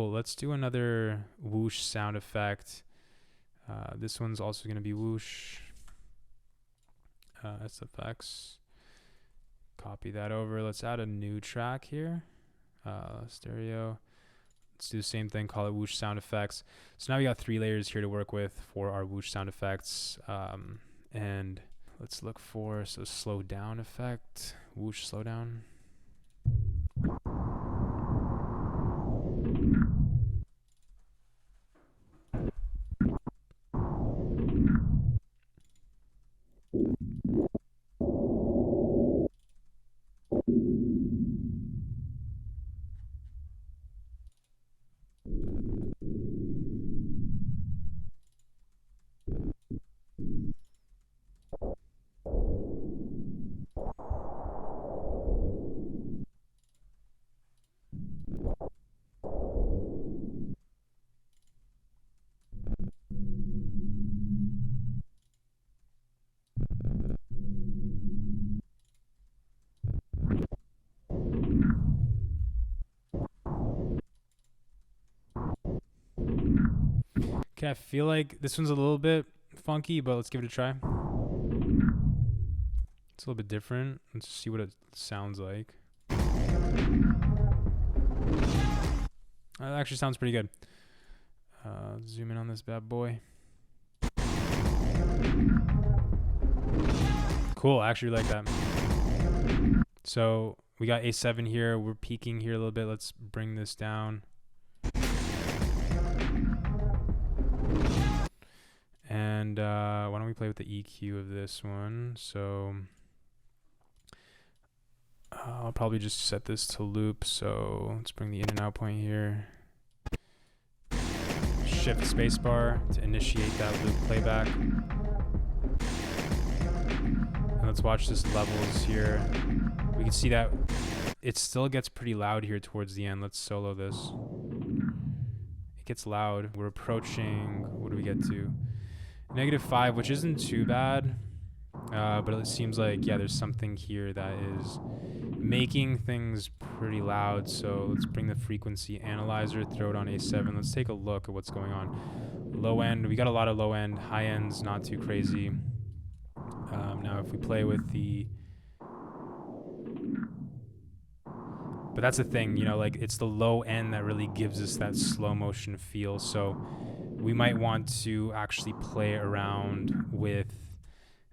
Cool. Let's do another whoosh sound effect. This one's also going to be whoosh. SFX. Copy that over. Let's add a new track here. Stereo. Let's do the same thing, call it whoosh sound effects. So now we got 3 layers here to work with for our whoosh sound effects. And let's look for, so slow down effect, whoosh slow down. Okay, I feel like this one's a little bit funky, but let's give it a try. It's a little bit different. Let's see what it sounds like. That actually sounds pretty good. Zoom in on this bad boy. Cool, I actually like that. So we got A7 here. We're peaking here a little bit. Let's bring this down. And why don't we play with the EQ of this one? So I'll probably just set this to loop. So let's bring the in and out point here. Shift spacebar to initiate that loop playback. And let's watch this levels here. We can see that it still gets pretty loud here towards the end. Let's solo this. It gets loud. We're approaching, what do we get to? -5, which isn't too bad. But it seems like, yeah, there's something here that is making things pretty loud. So let's bring the frequency analyzer, throw it on A7. Let's take a look at what's going on. Low end, we got a lot of low end. High end's not too crazy. Now if we play with the, but that's the thing, you know, like it's the low end that really gives us that slow motion feel. So we might want to actually play around with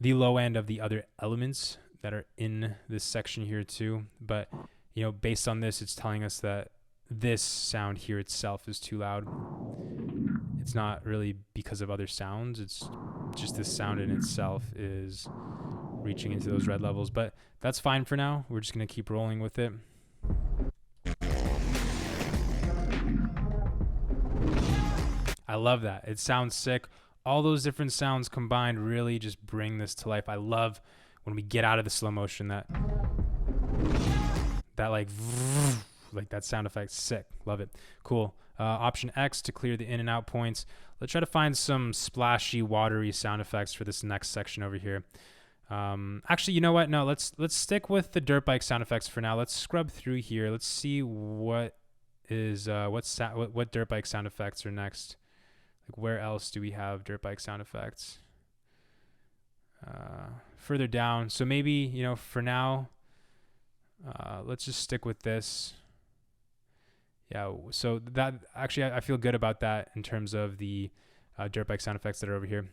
the low end of the other elements that are in this section here too. But, you know, based on this, it's telling us that this sound here itself is too loud. It's not really because of other sounds. It's just this sound in itself is reaching into those red levels. But that's fine for now. We're just going to keep rolling with it. I love that. It sounds sick. All those different sounds combined really just bring this to life. I love when we get out of the slow motion, that like that sound effect. Sick. Love it. Cool. Option X to clear the in and out points. Let's try to find some splashy, watery sound effects for this next section over here. Actually, you know what? No, let's stick with the dirt bike sound effects for now. Let's scrub through here. Let's see what is what dirt bike sound effects are next. Like, where else do we have dirt bike sound effects? Further down. So maybe, you know, for now, let's just stick with this. Yeah, so that actually, I feel good about that in terms of the dirt bike sound effects that are over here.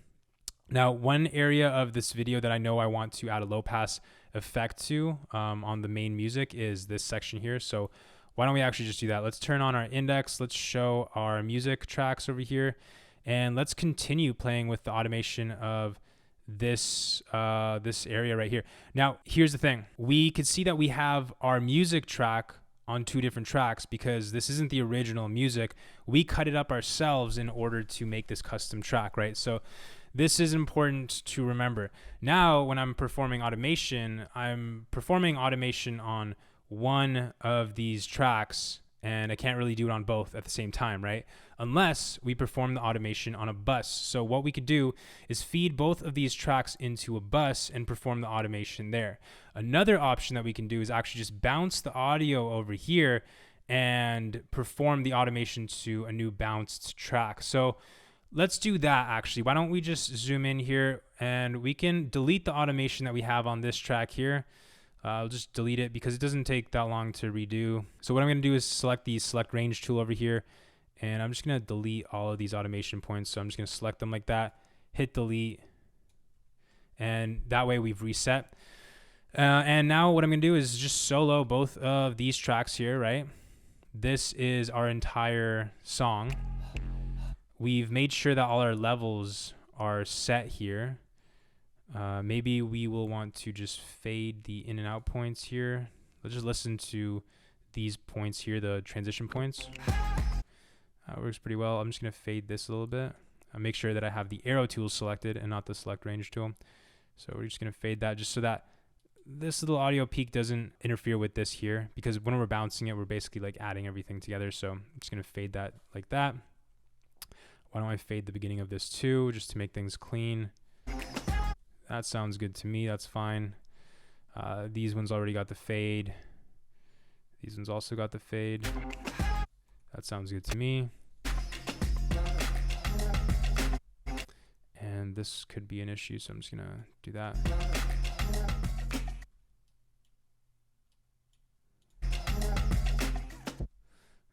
Now, one area of this video that I know I want to add a low pass effect to on the main music is this section here. So why don't we actually just do that? Let's turn on our index. Let's show our music tracks over here. And let's continue playing with the automation of this this area right here. Now, here's the thing. We could see that we have our music track on 2 different tracks because this isn't the original music. We cut it up ourselves in order to make this custom track, right? So this is important to remember. Now, when I'm performing automation on one of these tracks, and I can't really do it on both at the same time, right? Unless we perform the automation on a bus. So what we could do is feed both of these tracks into a bus and perform the automation there. Another option that we can do is actually just bounce the audio over here and perform the automation to a new bounced track. So let's do that actually. Why don't we just zoom in here and we can delete the automation that we have on this track here. I'll just delete it because it doesn't take that long to redo. So what I'm gonna do is select the select range tool over here, and I'm just gonna delete all of these automation points. So I'm just gonna select them like that, hit delete, and that way we've reset. And now what I'm gonna do is just solo both of these tracks here, right? This is our entire song. We've made sure that all our levels are set here. Maybe we will want to just fade the in and out points here. Let's just listen to these points here, the transition points. That works pretty well. I'm just gonna fade this a little bit. Make sure that I have the arrow tool selected and not the select range tool. So we're just gonna fade that just so that this little audio peak doesn't interfere with this here, because when we're bouncing it, we're basically like adding everything together. So I'm just gonna fade that like that. Why don't I fade the beginning of this too, just to make things clean. That sounds good to me, that's fine. These ones already got the fade. These ones also got the fade. That sounds good to me. And this could be an issue, so I'm just gonna do that.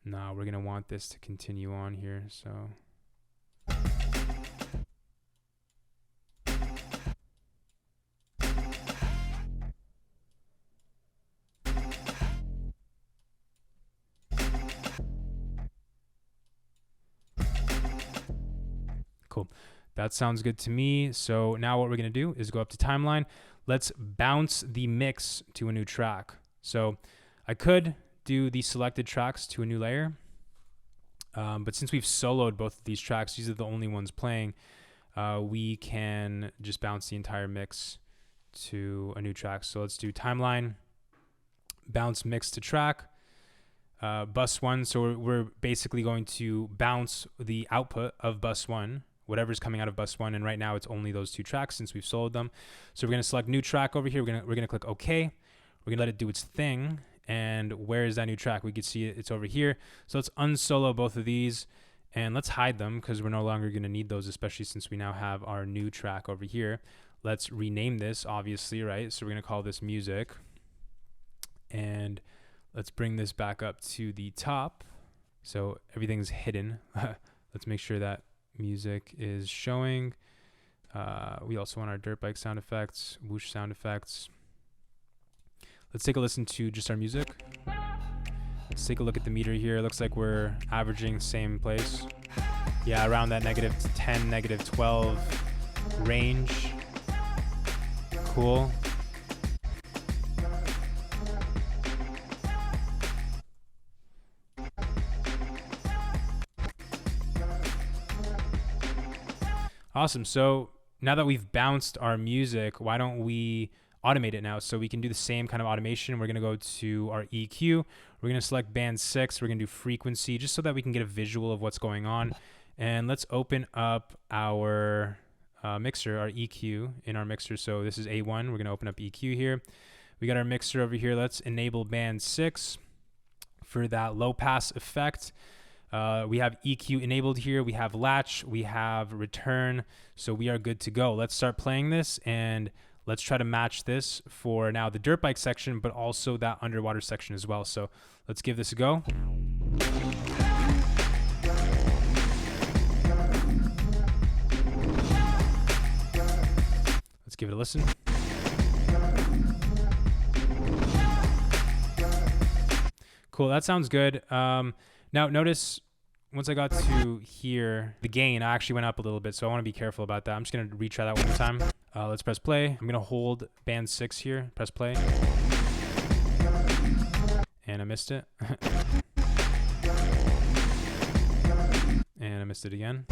Now we're gonna want this to continue on here, so. Cool. That sounds good to me. So now what we're going to do is go up to timeline. Let's bounce the mix to a new track. So I could do the selected tracks to a new layer. But since we've soloed both of these tracks, these are the only ones playing, we can just bounce the entire mix to a new track. So let's do timeline, bounce mix to track. Bus 1, so we're basically going to bounce the output of bus 1, whatever's coming out of bus 1, and right now it's only those two tracks since we've soloed them. So we're going to select new track over here. We're going to click OK. We're going to let it do its thing. And where is that new track? We can see it's over here. So let's unsolo both of these and let's hide them because we're no longer going to need those, especially since we now have our new track over here. Let's rename this, obviously, right? So we're going to call this music. And let's bring this back up to the top. So everything's hidden. Let's make sure that music is showing. We also want our dirt bike sound effects, whoosh sound effects. Let's take a listen to just our music. Let's take a look at the meter here. It looks like we're averaging same place. Yeah, around that -10, -12 range. Cool. Awesome. So now that we've bounced our music, why don't we automate it now? So we can do the same kind of automation. We're going to go to our EQ. We're going to select band 6. We're going to do frequency just so that we can get a visual of what's going on. And let's open up our mixer, our EQ in our mixer. So this is A1. We're going to open up EQ here. We got our mixer over here. Let's enable band 6 for that low pass effect. We have EQ enabled here. We have latch, we have return. So we are good to go. Let's start playing this and let's try to match this for now the dirt bike section, but also that underwater section as well. So let's give this a go. Let's give it a listen. Cool, that sounds good. Now notice once I got to here, the gain, I actually went up a little bit, so I want to be careful about that. I'm just going to retry that one more time. Let's press play. I'm going to hold band 6 here, press play. And I missed it. And I missed it again.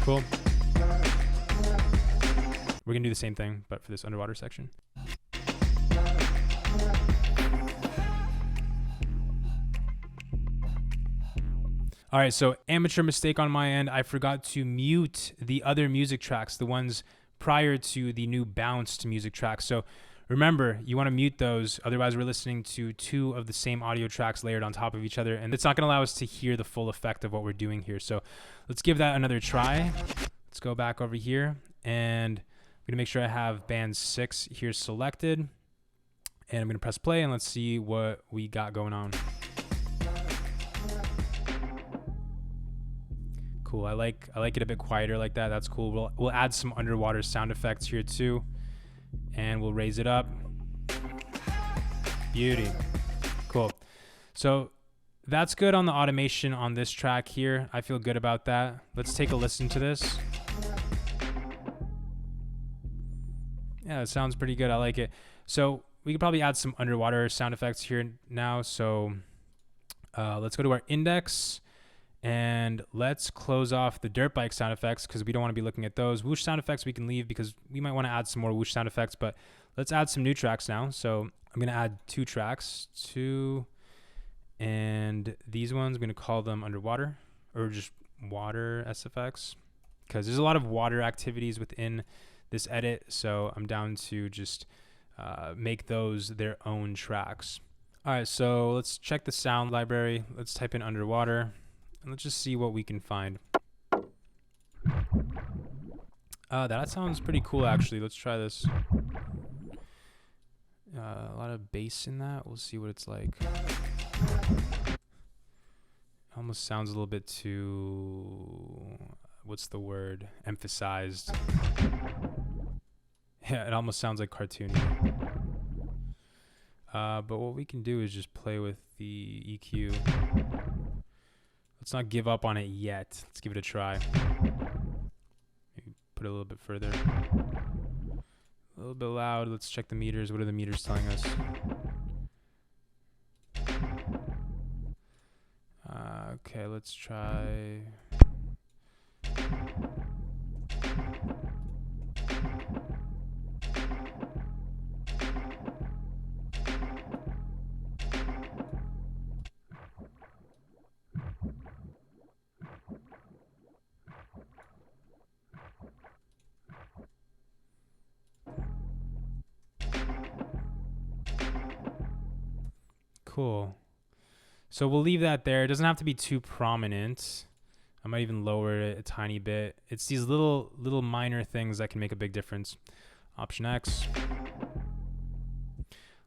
Cool. We're going to do the same thing, but for this underwater section. All right, so amateur mistake on my end. I forgot to mute the other music tracks, the ones prior to the new bounced music tracks. So remember, you want to mute those. Otherwise, we're listening to two of the same audio tracks layered on top of each other, and it's not going to allow us to hear the full effect of what we're doing here. So let's give that another try. Let's go back over here, and I'm going to make sure I have band 6 here selected. And I'm going to press play, and let's see what we got going on. Cool. I like it a bit quieter like that. That's cool. We'll add some underwater sound effects here too, and we'll raise it up. Beauty. Cool. So that's good on the automation on this track here. I feel good about that. Let's take a listen to this. Yeah, it sounds pretty good. I like it. So we could probably add some underwater sound effects here now. So let's go to our index. And let's close off the dirt bike sound effects because we don't want to be looking at those. Whoosh sound effects we can leave because we might want to add some more whoosh sound effects, but let's add some new tracks now. So I'm going to add 2 tracks, and these ones, I'm going to call them underwater or just water SFX because there's a lot of water activities within this edit. So I'm down to just make those their own tracks. All right, so let's check the sound library. Let's type in underwater. And let's just see what we can find. That sounds pretty cool, actually. Let's try this. A lot of bass in that. We'll see what it's like. Almost sounds a little bit too, what's the word? Emphasized. Yeah, it almost sounds like cartoony. But what we can do is just play with the EQ. Let's not give up on it yet. Let's give it a try. Maybe put it a little bit further. A little bit loud. Let's check the meters. What are the meters telling us? Okay, let's try. Cool. So we'll leave that there. It doesn't have to be too prominent. I might even lower it a tiny bit. It's these little minor things that can make a big difference. Option X.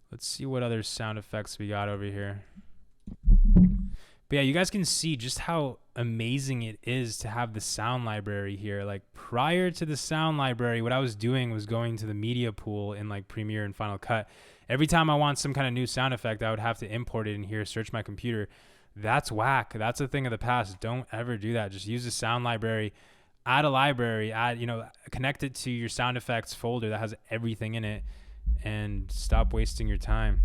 Let's see what other sound effects we got over here. But yeah, you guys can see just how amazing it is to have the sound library here. Like prior to the sound library, what I was doing was going to the media pool in like Premiere and Final Cut. Every time I want some kind of new sound effect, I would have to import it in here, search my computer. That's whack. That's a thing of the past. Don't ever do that. Just use the sound library. Add a library. Connect it to your sound effects folder that has everything in it, and stop wasting your time.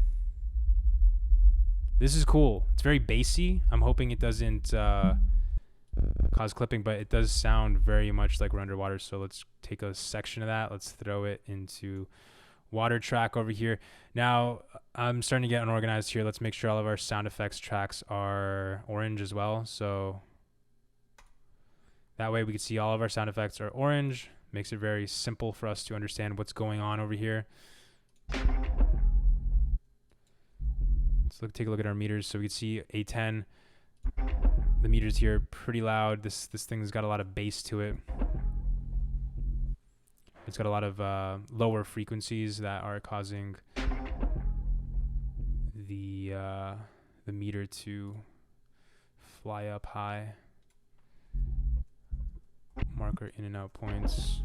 This is cool. It's very bassy. I'm hoping it doesn't cause clipping, but it does sound very much like we're underwater. So let's take a section of that. Let's throw it into water track over here. Now I'm starting to get unorganized here. Let's make sure all of our sound effects tracks are orange as well. So that way we can see all of our sound effects are orange. Makes it very simple for us to understand what's going on over here. Let's take a look at our meters. So we can see A10. The meters here are pretty loud. This thing's got a lot of bass to it. It's got a lot of lower frequencies that are causing the meter to fly up high. Mark our in and out points.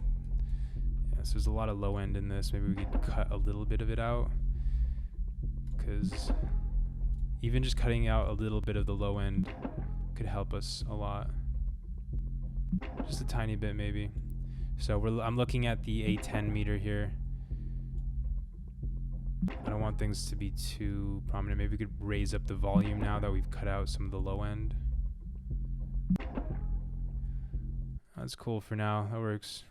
Yeah, so there's a lot of low end in this. Maybe we could cut a little bit of it out, because even just cutting out a little bit of the low end could help us a lot. Just a tiny bit maybe. So I'm looking at the A10 meter here. I don't want things to be too prominent. Maybe we could raise up the volume now that we've cut out some of the low end. That's cool for now. That works.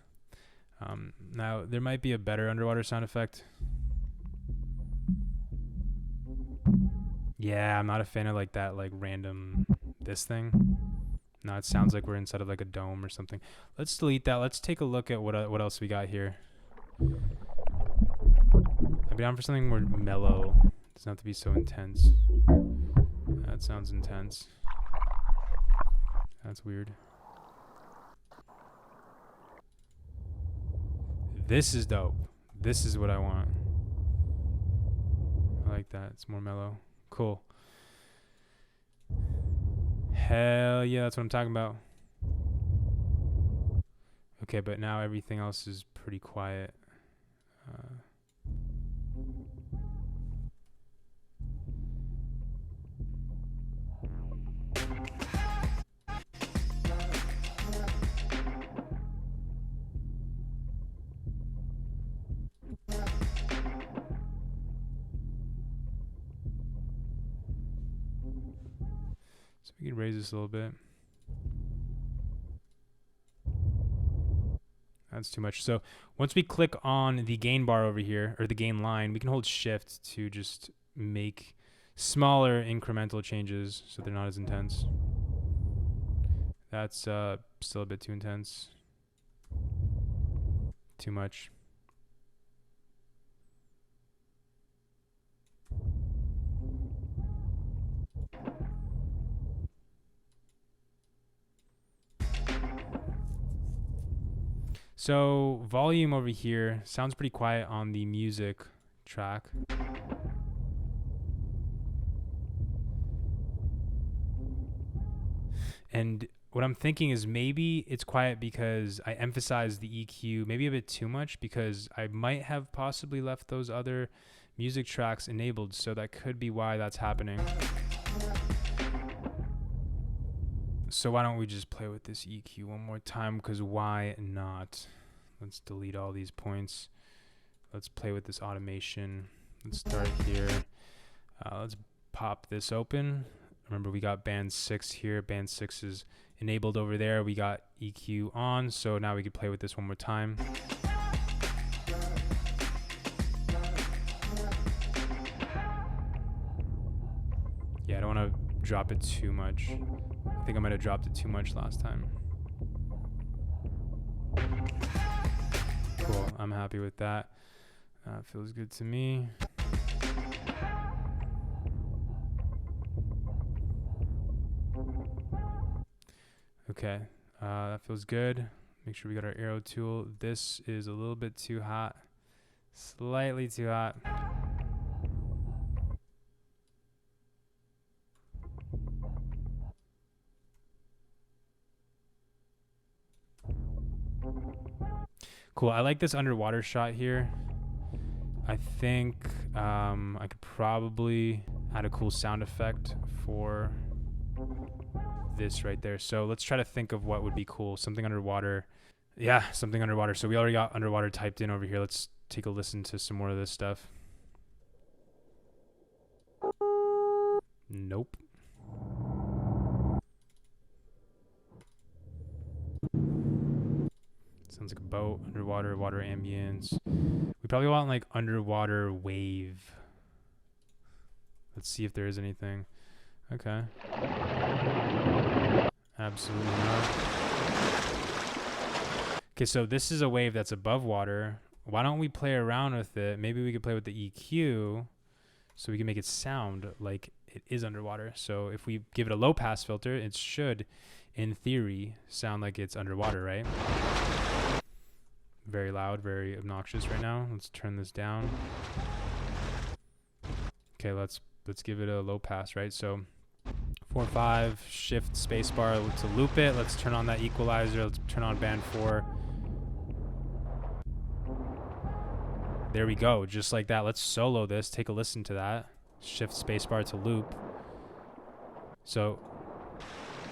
Now, there might be a better underwater sound effect. Yeah, I'm not a fan of like that, like random this thing. No, it sounds like we're inside of like a dome or something. Let's delete that. Let's take a look at what else we got here. I'd be down for something more mellow. It doesn't have to be so intense. That sounds intense. That's weird. This is dope. This is what I want. I like that. It's more mellow. Cool. Hell yeah, that's what I'm talking about. Okay, but now everything else is pretty quiet. So we can raise this a little bit. That's too much. So once we click on the gain bar over here, or the gain line, we can hold shift to just make smaller incremental changes so they're not as intense. That's still a bit too intense. Too much. So volume over here sounds pretty quiet on the music track. And what I'm thinking is maybe it's quiet because I emphasize the EQ maybe a bit too much, because I might have possibly left those other music tracks enabled. So that could be why that's happening. So why don't we just play with this EQ one more time, because why not? Let's delete all these points. Let's play with this automation. Let's start here. Let's pop this open. Remember, we got band 6 here. Band 6 is enabled over there. We got EQ on, so now we can play with this one more time. Yeah, I don't want to drop it too much. I think I might have dropped it too much last time. Cool, I'm happy with that. Feels good to me. Okay, that feels good. Make sure we got our arrow tool. This is a little bit too hot. Slightly too hot. Cool, I like this underwater shot here. I think I could probably add a cool sound effect for this right there. So let's try to think of what would be cool. Something underwater. Yeah, something underwater. So we already got underwater typed in over here. Let's take a listen to some more of this stuff. Nope. Sounds like a boat, underwater, water ambience. We probably want like underwater wave. Let's see if there is anything. Okay. Absolutely not. Okay, so this is a wave that's above water. Why don't we play around with it? Maybe we could play with the EQ so we can make it sound like it is underwater. So if we give it a low pass filter, it should, in theory, sound like it's underwater, right? Very loud, very obnoxious right now. Let's turn this down. Okay, let's give it a low pass, right? So 4-5, shift spacebar to loop it. Let's turn on that equalizer. Let's turn on band 4. There we go, just like that. Let's solo this. Take a listen to that. Shift spacebar to loop. So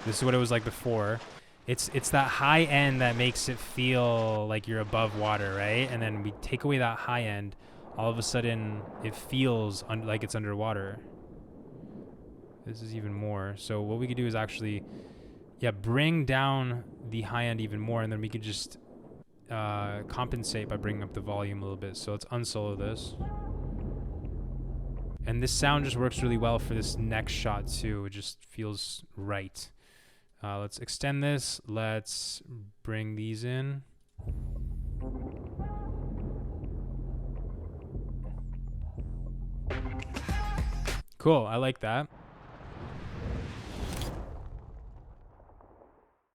this is what it was like before. It's that high end that makes it feel like you're above water, right? And then we take away that high end, all of a sudden it feels like it's underwater. This is even more. So what we could do is actually, bring down the high end even more, and then we could just compensate by bringing up the volume a little bit. So let's unsolo this. And this sound just works really well for this next shot too. It just feels right. Let's extend this. Let's bring these in. Cool. I like that.